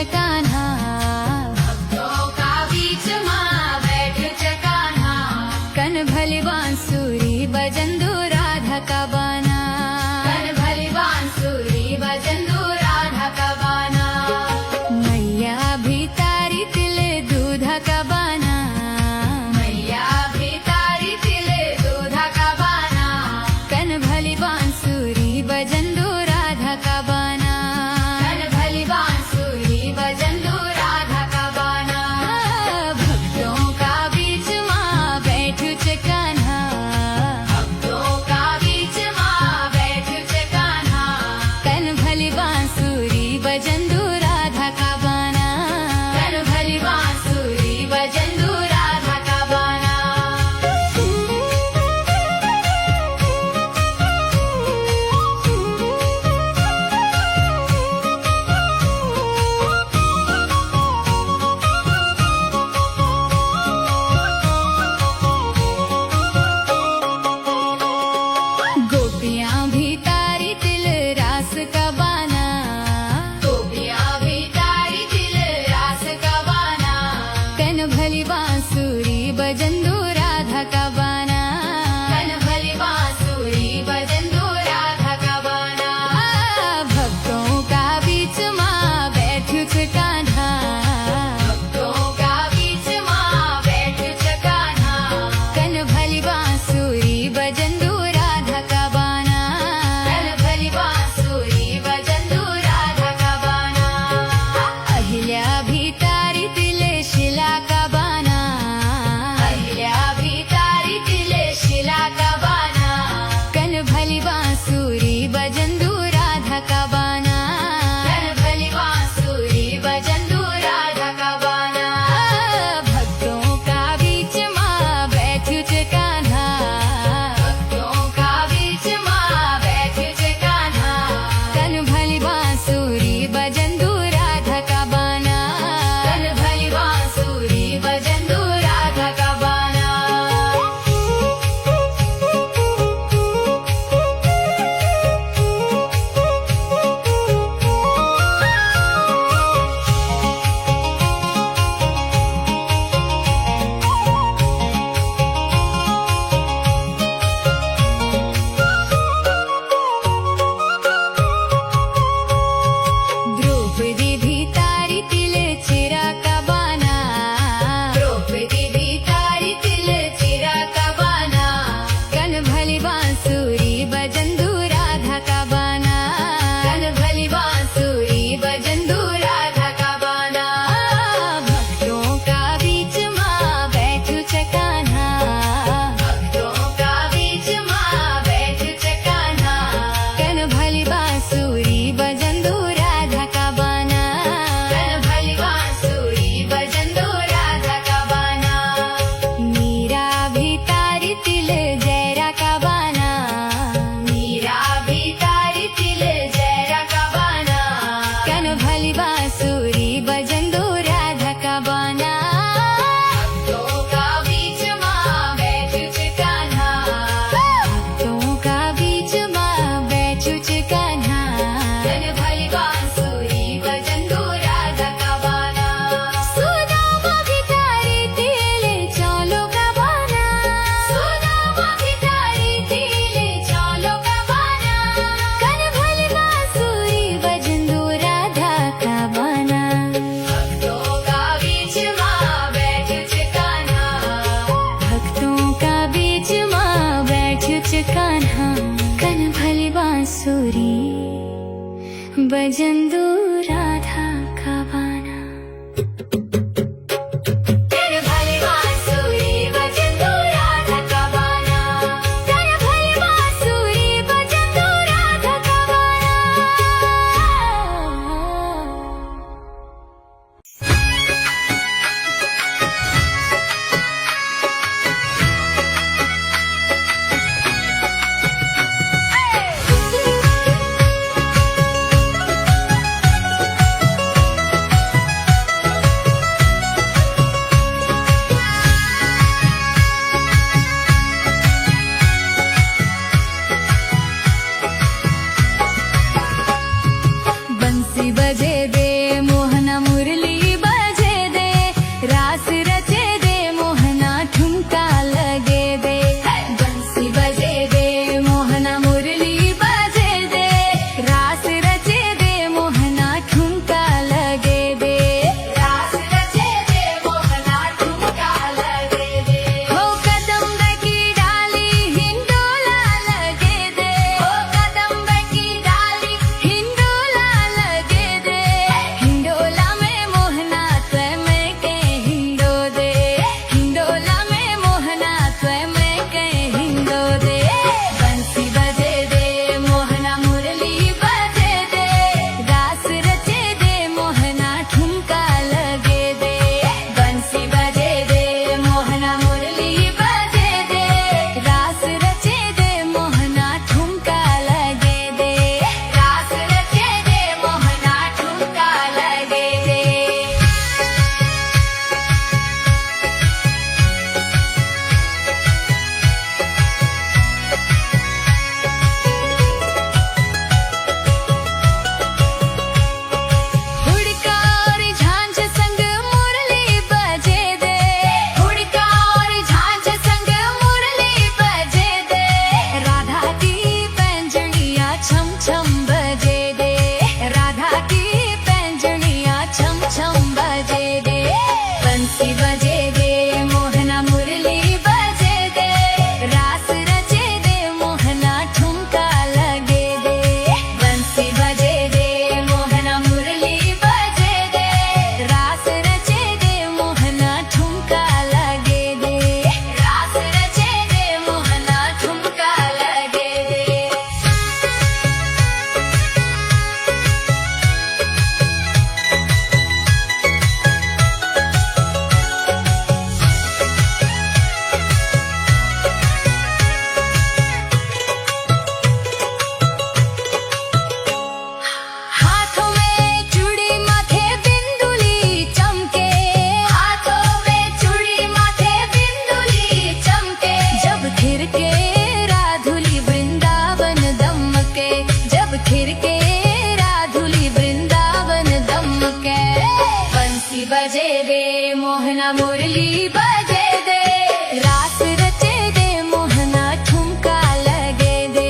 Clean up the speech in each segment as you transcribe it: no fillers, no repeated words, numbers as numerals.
कान्हा, भक्तों का बीच माँ बैठ्यो च कान्हा, कन भली बांसुरी बजंदू राधा का बाना, कन भली बांसुरी बजंदू राधा का बाना, मैया भी तारी तिले दूधा का बाना, मैया भी तारी तिले दूधा का बाना, कन भली बांसुरी बजंदू राधा का बाना, कन भली बांसुरी बजंदू राधा का बाना, भक्तों का बीच माँ बैठ्यो च कान्हा, भक्तों का बीच माँ बैठ्यो च कान्हा, कन भली बांसुरी बजंदू राधा का बाना, कन भली बांसुरी बजंदू राधा का बाना। गोपियाँ भी तारी तिल रास का बाना, गोपियाँ भी तारी तिल रास का बाना, कन भली बांसुरी बजंदू राधा का बाना, कन भली बांसुरी बजंदू राधा का बाना, भक्तों का बीच माँ बैठ्यो च कान्हा, भक्तों का बीच माँ बैठ्यो च कान्हा, कन भली बांसुरी बजंदू राधा का बाना, कन भली बांसुरी बजंदू राधा का बाना, अहिल्या भी तारी तिले शिला का बाना, अहिल्या भी तारी तिले शिला का बाना, कन भली बांसुरी बजंदू राधा का बाना, कन भली बांसुरी बजंदू राधा का बाना, भक्तों का बीच माँ बैठ्यो च कान्हा, भक्तों का बीच माँ बैठ्यो च कान्हा, कन भली बांसुरी बजंदू राधा का बाना, कन भली बांसुरी बजंदू राधा का बाना। द्रौपदी भी तारी तिले चिरा का बाना, द्रौपदी भी तारी तिले चिरा का बाना, कन भली बांसुरी बजंदू राधा का बाना, कन भली बांसुरी बजंदू राधा का बाना, भक्तों का बीच माँ बैठ्यो च कान्हा, भक्तों का बीच माँ बैठ्यो च कान्हा, कन भली बांसुरी बजंदू राधा का बाना, कन भली बांसुरी बजंदू राधा का बाना, मीरा भी तारी तिले जयरा का बाना, मीरा भी तारी तिले जयरा का बाना, कन भली बांसुरी बजंदू राधा का बाना, भक्तों का बीच माँ बैठ्यो च कान्हा, भक्तों का बीच माँ बैठ्यो च कान्हा, कन भली बांसुरी बजंदू राधा का बाना, सुदामा भी तारी तिले चौलो का बाना, सुदामा भी तारी तिले चौलो का बाना, कन भली बांसुरी बजंदू राधा का बाना, भक्तों का बीच माँ बैठ्यो च कान्हा, भक्तों का बीच माँ बैठ्यो च कान्हा, कन भली बांसुरी बजंदू राधा का बाना, कन भली बांसुरी बजंदू राधा का बाना, कन भली बांसुरी बजंदू राधा का बाना। मोहना मुरली बजे दे, रास रचे दे मोहना ठुमका लगे दे,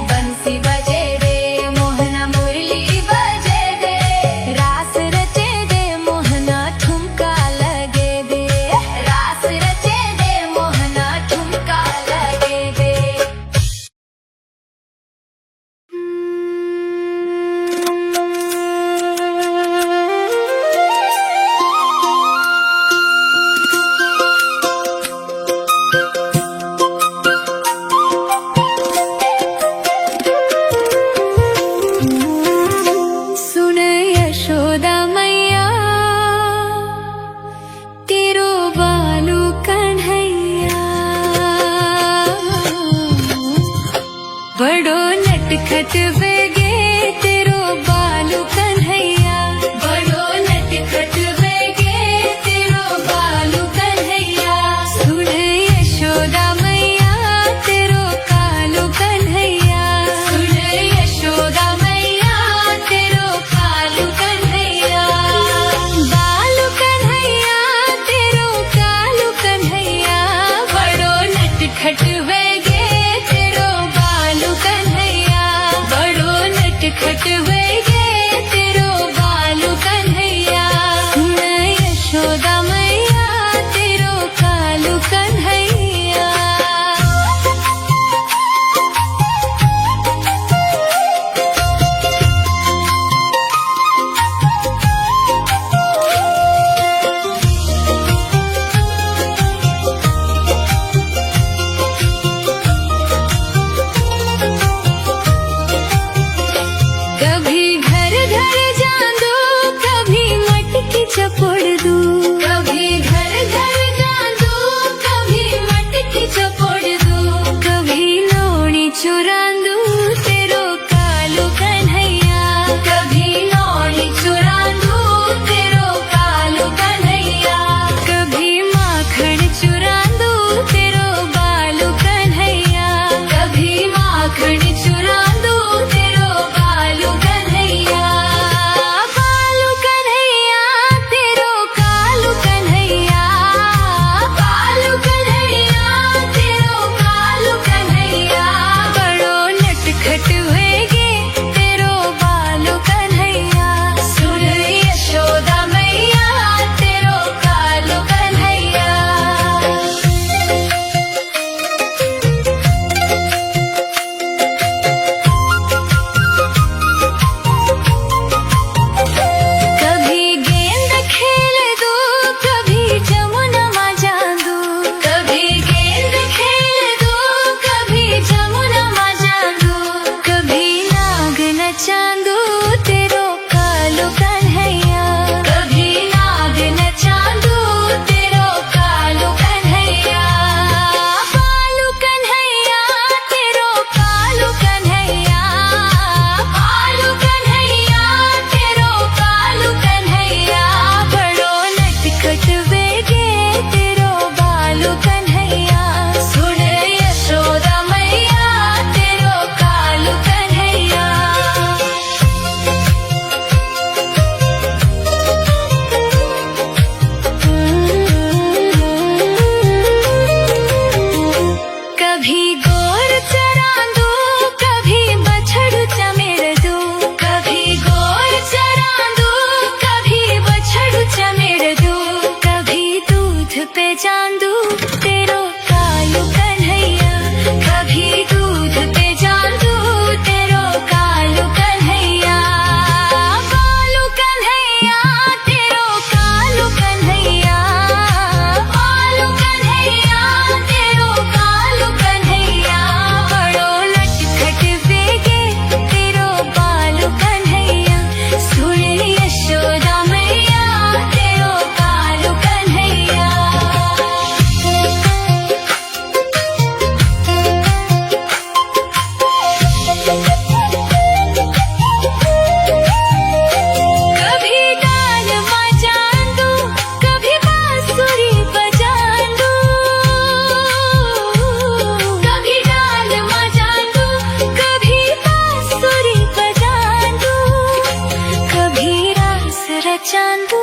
बंसी बजे दे मोहना मुरली बजे दे, रास रचे दे मोहना ठुमका लगे दे, रास रचे दे मोहना ठुमका लगे दे। सुन यशोदा मैया तेरो बालू कन्हैया, बड़ो नटखट बेगे तेरो बालू कन्हैया, बड़ो नटखट बेगे तेरो बालू कन्हैया। सुन यशोदा मैया तेरो कालू कन्हैया, सुन यशोदा मैया तेरो कालू कन्हैया, बालू कन्हैया तेरो कालू कन्हैया, बड़ो नटखट बेगे तेरो बालू कन्हैया, बड़ो नटखट बेगे तेरो बालू कन्हैया। सुन यशोदा मैया तेरो कालू कन्हैया। कभी घर घर जांदू, कभी मटकी चपोड़ दू, कभी घर घर जांदू, कभी मटकी चपोड़ दू, कभी लोणी चुरांदू तेरो कालू कन्हैया, कभी लोणी चुरांदू तेरो कालू कन्हैया, कभी माखन चुरांदू तेरो बालू कन्हैया, कभी माखन चुरांदू तेरो बालू कन्हैया, बालू कन्हैया तेरो कालू कन्हैया, बालू कन्हैया तेरो कालू कन्हैया, बड़ो नटखट वेगे तेरो बालू कन्हैया। सुन यशोदा मैया तेरो कालू कन्हैया। कभी गेंद खेल दू, कभी जमुना मा जांदू, कभी गेंद खेल दू, कभी जमुना मा जांदू, कभी नाग नचांदू तेरो कालू कन्हैया, कभी नाग नचांदू तेरो कालू कन्हैया, बालू कन्हैया तेरो कालू कन्हैया, बालू कन्हैया तेरो कालू कन्हैया, बड़ो नटखट बेगे तेरो बालू कन्हैया। सुन यशोदा मैया तेरो कालू कन्हैया। कभी गोर चरांदू, कभी बछड़ू चमेर दू, कभी गोर चरांदू, कभी बछड़ू चमेर दू, कभी दूध पे जांदू तेरो कालू कन्हैया, कभी दूध पे जांदू तेरो कालू कन्हैया, बालू कन्हैया तेरो कालू कन्हैया, बालू कन्हैया तेरो कालू कन्हैया, बड़ो नटखट बेगे तेरो बालू कन्हैया। सुन यशोदा मैया तेरो कालू कन्हैया। कभी डाल मा जांदू, कभी बांसुरी बजांदू, कभी डाल मा जांदू, कभी बांसुरी बजांदू, कभी रास रचांदू